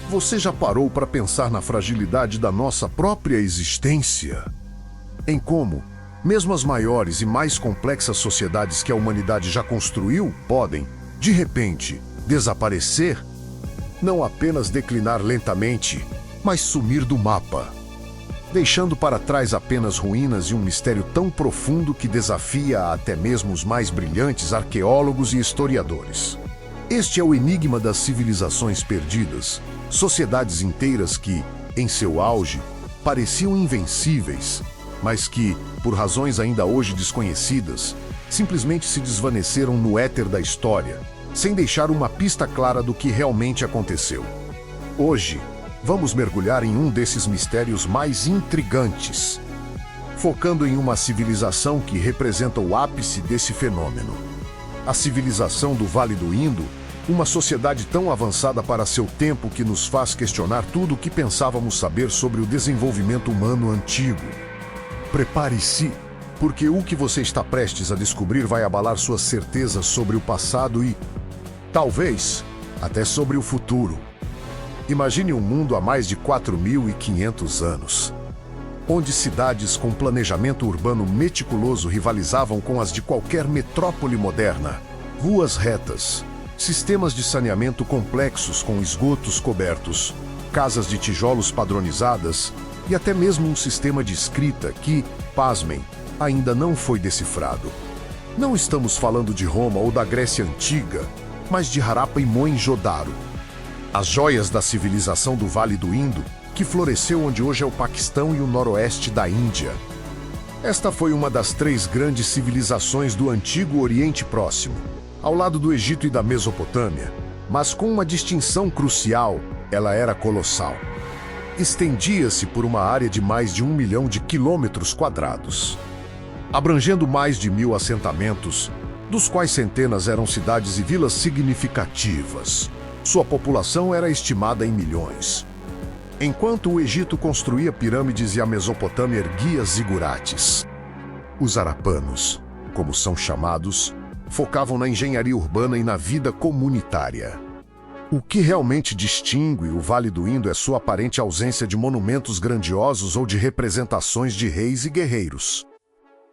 Você já parou para pensar na fragilidade da nossa própria existência? Em como, mesmo as maiores e mais complexas sociedades que a humanidade já construiu podem, de repente, desaparecer? Não apenas declinar lentamente, mas sumir do mapa, deixando para trás apenas ruínas e um mistério tão profundo que desafia até mesmo os mais brilhantes arqueólogos e historiadores. Este é o enigma das civilizações perdidas, sociedades inteiras que, em seu auge, pareciam invencíveis, mas que, por razões ainda hoje desconhecidas, simplesmente se desvaneceram no éter da história, sem deixar uma pista clara do que realmente aconteceu. Hoje, vamos mergulhar em um desses mistérios mais intrigantes, focando em uma civilização que representa o ápice desse fenômeno. A civilização do Vale do Indo, uma sociedade tão avançada para seu tempo que nos faz questionar tudo o que pensávamos saber sobre o desenvolvimento humano antigo. Prepare-se, porque o que você está prestes a descobrir vai abalar suas certezas sobre o passado e, talvez, até sobre o futuro. Imagine um mundo há mais de 4.500 anos, onde cidades com planejamento urbano meticuloso rivalizavam com as de qualquer metrópole moderna. Ruas retas, sistemas de saneamento complexos com esgotos cobertos, casas de tijolos padronizadas e até mesmo um sistema de escrita que, pasmem, ainda não foi decifrado. Não estamos falando de Roma ou da Grécia Antiga, mas de Harappa e Mohenjo-Daro, as joias da civilização do Vale do Indo, que floresceu onde hoje é o Paquistão e o noroeste da Índia. Esta foi uma das 3 grandes civilizações do antigo Oriente Próximo, ao lado do Egito e da Mesopotâmia, mas com uma distinção crucial: ela era colossal. Estendia-se por uma área de mais de 1 milhão de quilômetros quadrados, abrangendo mais de 1.000 assentamentos, dos quais centenas eram cidades e vilas significativas. Sua população era estimada em milhões. Enquanto o Egito construía pirâmides e a Mesopotâmia erguia zigurates, os harapanos, como são chamados, focavam na engenharia urbana e na vida comunitária. O que realmente distingue o Vale do Indo é sua aparente ausência de monumentos grandiosos ou de representações de reis e guerreiros.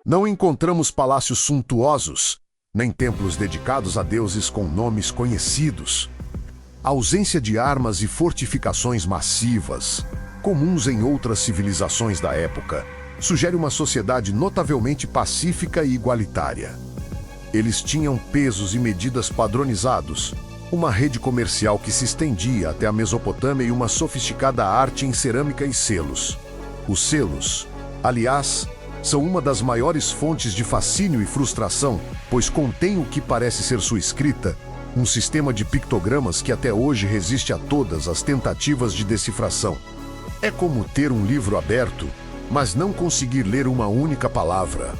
Não encontramos palácios suntuosos, nem templos dedicados a deuses com nomes conhecidos. A ausência de armas e fortificações massivas, comuns em outras civilizações da época, sugere uma sociedade notavelmente pacífica e igualitária. Eles tinham pesos e medidas padronizados, uma rede comercial que se estendia até a Mesopotâmia e uma sofisticada arte em cerâmica e selos. Os selos, aliás, são uma das maiores fontes de fascínio e frustração, pois contém o que parece ser sua escrita, um sistema de pictogramas que até hoje resiste a todas as tentativas de decifração. É como ter um livro aberto, mas não conseguir ler uma única palavra.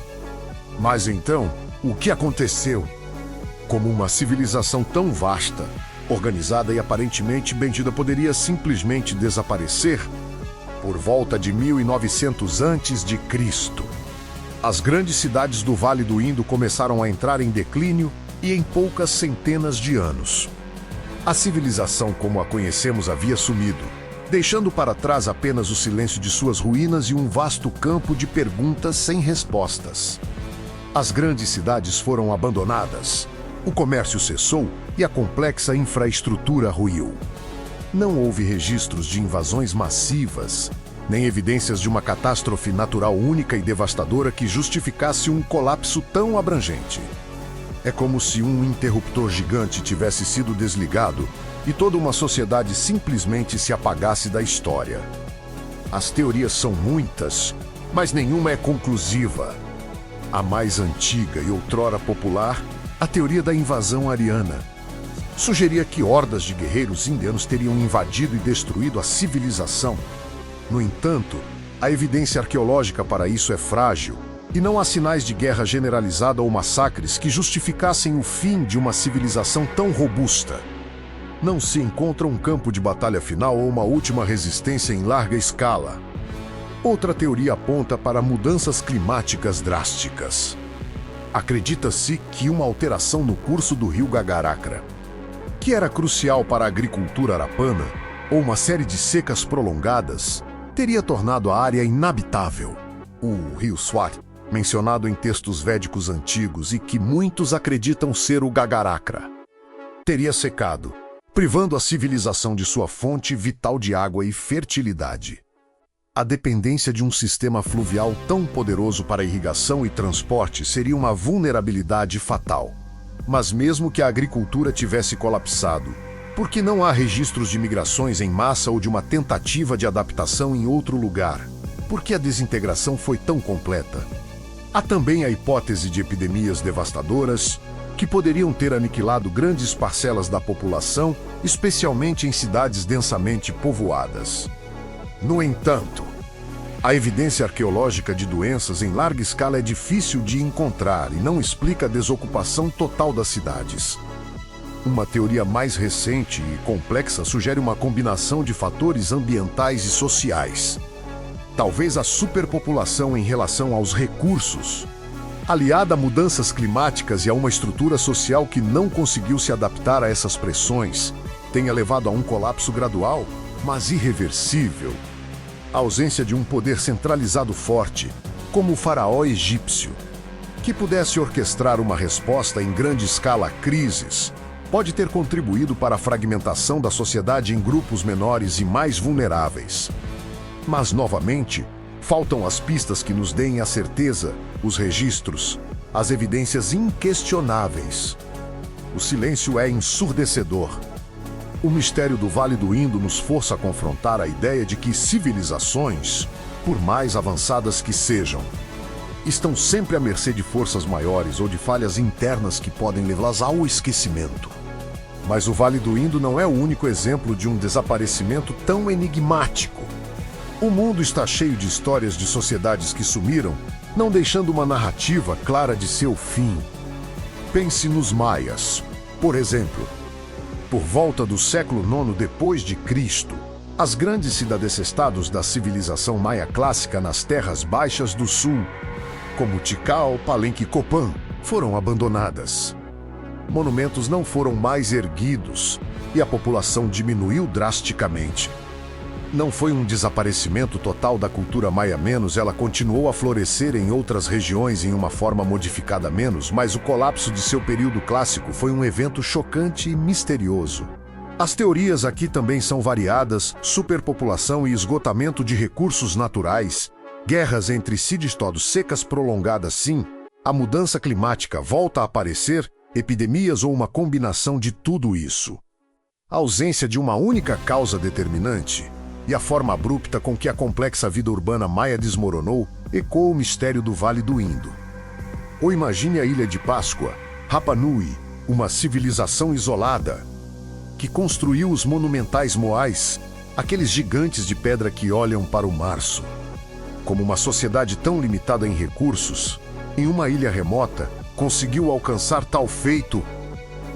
Mas então, o que aconteceu? Como uma civilização tão vasta, organizada e aparentemente bendita poderia simplesmente desaparecer? Por volta de 1900 a.C., as grandes cidades do Vale do Indo começaram a entrar em declínio e em poucas centenas de anos. A civilização como a conhecemos havia sumido, deixando para trás apenas o silêncio de suas ruínas e um vasto campo de perguntas sem respostas. As grandes cidades foram abandonadas, o comércio cessou e a complexa infraestrutura ruiu. Não houve registros de invasões massivas, nem evidências de uma catástrofe natural única e devastadora que justificasse um colapso tão abrangente. É como se um interruptor gigante tivesse sido desligado e toda uma sociedade simplesmente se apagasse da história. As teorias são muitas, mas nenhuma é conclusiva. A mais antiga e outrora popular, a teoria da invasão ariana, sugeria que hordas de guerreiros indianos teriam invadido e destruído a civilização. No entanto, a evidência arqueológica para isso é frágil, e não há sinais de guerra generalizada ou massacres que justificassem o fim de uma civilização tão robusta. Não se encontra um campo de batalha final ou uma última resistência em larga escala. Outra teoria aponta para mudanças climáticas drásticas. Acredita-se que uma alteração no curso do rio Gagarakra, que era crucial para a agricultura arapana, ou uma série de secas prolongadas teria tornado a área inabitável. O rio Swat, mencionado em textos védicos antigos e que muitos acreditam ser o Gagarakra, teria secado, privando a civilização de sua fonte vital de água e fertilidade. A dependência de um sistema fluvial tão poderoso para irrigação e transporte seria uma vulnerabilidade fatal. Mas mesmo que a agricultura tivesse colapsado, por que não há registros de migrações em massa ou de uma tentativa de adaptação em outro lugar? Por que a desintegração foi tão completa? Há também a hipótese de epidemias devastadoras que poderiam ter aniquilado grandes parcelas da população, especialmente em cidades densamente povoadas. No entanto, a evidência arqueológica de doenças em larga escala é difícil de encontrar e não explica a desocupação total das cidades. Uma teoria mais recente e complexa sugere uma combinação de fatores ambientais e sociais. Talvez a superpopulação em relação aos recursos, aliada a mudanças climáticas e a uma estrutura social que não conseguiu se adaptar a essas pressões, tenha levado a um colapso gradual, mas irreversível. A ausência de um poder centralizado forte, como o faraó egípcio, que pudesse orquestrar uma resposta em grande escala a crises, pode ter contribuído para a fragmentação da sociedade em grupos menores e mais vulneráveis. Mas, novamente, faltam as pistas que nos deem a certeza, os registros, as evidências inquestionáveis. O silêncio é ensurdecedor. O mistério do Vale do Indo nos força a confrontar a ideia de que civilizações, por mais avançadas que sejam, estão sempre à mercê de forças maiores ou de falhas internas que podem levá-las ao esquecimento. Mas o Vale do Indo não é o único exemplo de um desaparecimento tão enigmático. O mundo está cheio de histórias de sociedades que sumiram, não deixando uma narrativa clara de seu fim. Pense nos maias, por exemplo. Por volta do século IX depois de Cristo, as grandes cidades-estados da civilização maia clássica nas terras baixas do sul, como Tikal, Palenque e Copán, foram abandonadas. Monumentos não foram mais erguidos e a população diminuiu drasticamente. Não foi um desaparecimento total da cultura maia, menos ela continuou a florescer em outras regiões em uma forma modificada menos, mas o colapso de seu período clássico foi um evento chocante e misterioso. As teorias aqui também são variadas: superpopulação e esgotamento de recursos naturais, guerras entre cide-estados, secas prolongadas, sim, a mudança climática volta a aparecer, epidemias ou uma combinação de tudo isso. A ausência de uma única causa determinante e a forma abrupta com que a complexa vida urbana maia desmoronou ecoa o mistério do Vale do Indo. Ou imagine a Ilha de Páscoa, Rapa Nui, uma civilização isolada, que construiu os monumentais moais, aqueles gigantes de pedra que olham para o março. Como uma sociedade tão limitada em recursos, em uma ilha remota, conseguiu alcançar tal feito?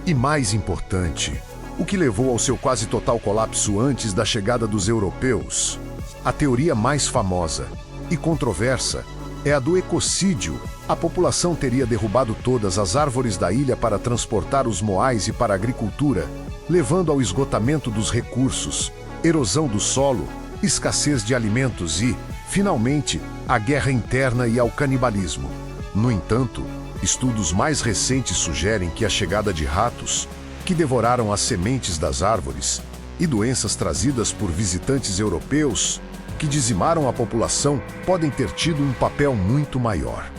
E mais importante, o que levou ao seu quase total colapso antes da chegada dos europeus? A teoria mais famosa e controversa é a do ecocídio. A população teria derrubado todas as árvores da ilha para transportar os moais e para a agricultura, levando ao esgotamento dos recursos, erosão do solo, escassez de alimentos e, finalmente, à guerra interna e ao canibalismo. No entanto, estudos mais recentes sugerem que a chegada de ratos, que devoraram as sementes das árvores, e doenças trazidas por visitantes europeus, que dizimaram a população, podem ter tido um papel muito maior.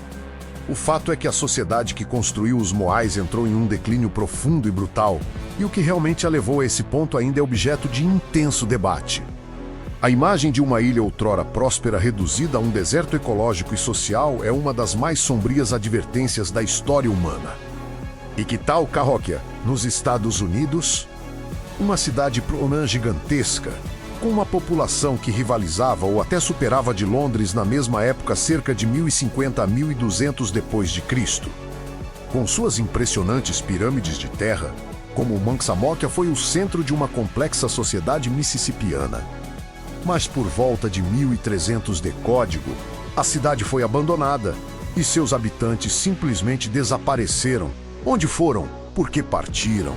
O fato é que a sociedade que construiu os moais entrou em um declínio profundo e brutal, e o que realmente a levou a esse ponto ainda é objeto de intenso debate. A imagem de uma ilha outrora próspera reduzida a um deserto ecológico e social é uma das mais sombrias advertências da história humana. E que tal Cahokia, nos Estados Unidos? Uma cidade plana gigantesca, com uma população que rivalizava ou até superava a de Londres na mesma época, cerca de 1050 a 1200 depois de Cristo. Com suas impressionantes pirâmides de terra, como Manxamokia foi o centro de uma complexa sociedade mississippiana. Mas por volta de 1300 de código, a cidade foi abandonada e seus habitantes simplesmente desapareceram. Onde foram? Por que partiram?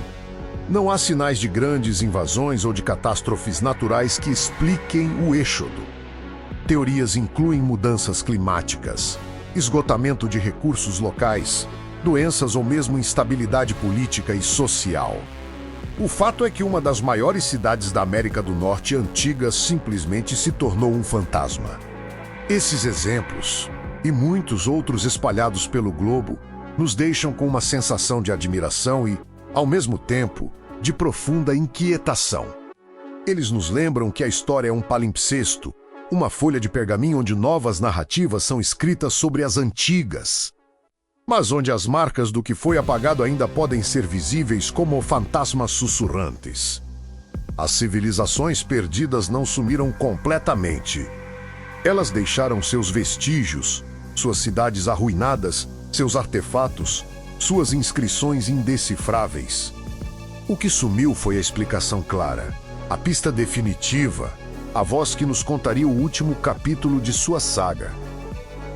Não há sinais de grandes invasões ou de catástrofes naturais que expliquem o êxodo. Teorias incluem mudanças climáticas, esgotamento de recursos locais, doenças ou mesmo instabilidade política e social. O fato é que uma das maiores cidades da América do Norte antiga simplesmente se tornou um fantasma. Esses exemplos, e muitos outros espalhados pelo globo, nos deixam com uma sensação de admiração e, ao mesmo tempo, de profunda inquietação. Eles nos lembram que a história é um palimpsesto, uma folha de pergaminho onde novas narrativas são escritas sobre as antigas, mas onde as marcas do que foi apagado ainda podem ser visíveis como fantasmas sussurrantes. As civilizações perdidas não sumiram completamente. Elas deixaram seus vestígios, suas cidades arruinadas, seus artefatos, suas inscrições indecifráveis. O que sumiu foi a explicação clara, a pista definitiva, a voz que nos contaria o último capítulo de sua saga.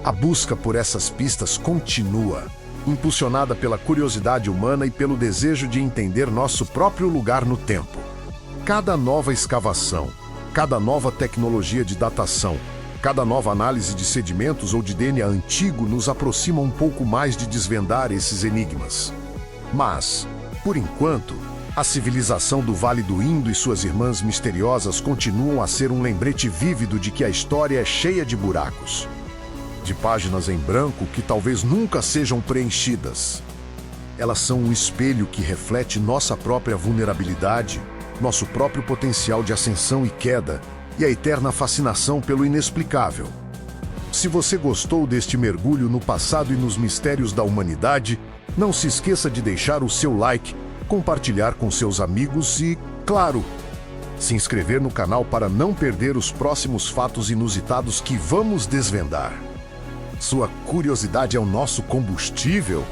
A busca por essas pistas continua, impulsionada pela curiosidade humana e pelo desejo de entender nosso próprio lugar no tempo. Cada nova escavação, cada nova tecnologia de datação, cada nova análise de sedimentos ou de DNA antigo nos aproxima um pouco mais de desvendar esses enigmas. Mas, por enquanto, a civilização do Vale do Indo e suas irmãs misteriosas continuam a ser um lembrete vívido de que a história é cheia de buracos, de páginas em branco que talvez nunca sejam preenchidas. Elas são um espelho que reflete nossa própria vulnerabilidade, nosso próprio potencial de ascensão e queda, e a eterna fascinação pelo inexplicável. Se você gostou deste mergulho no passado e nos mistérios da humanidade, não se esqueça de deixar o seu like, compartilhar com seus amigos e, claro, se inscrever no canal para não perder os próximos fatos inusitados que vamos desvendar. Sua curiosidade é o nosso combustível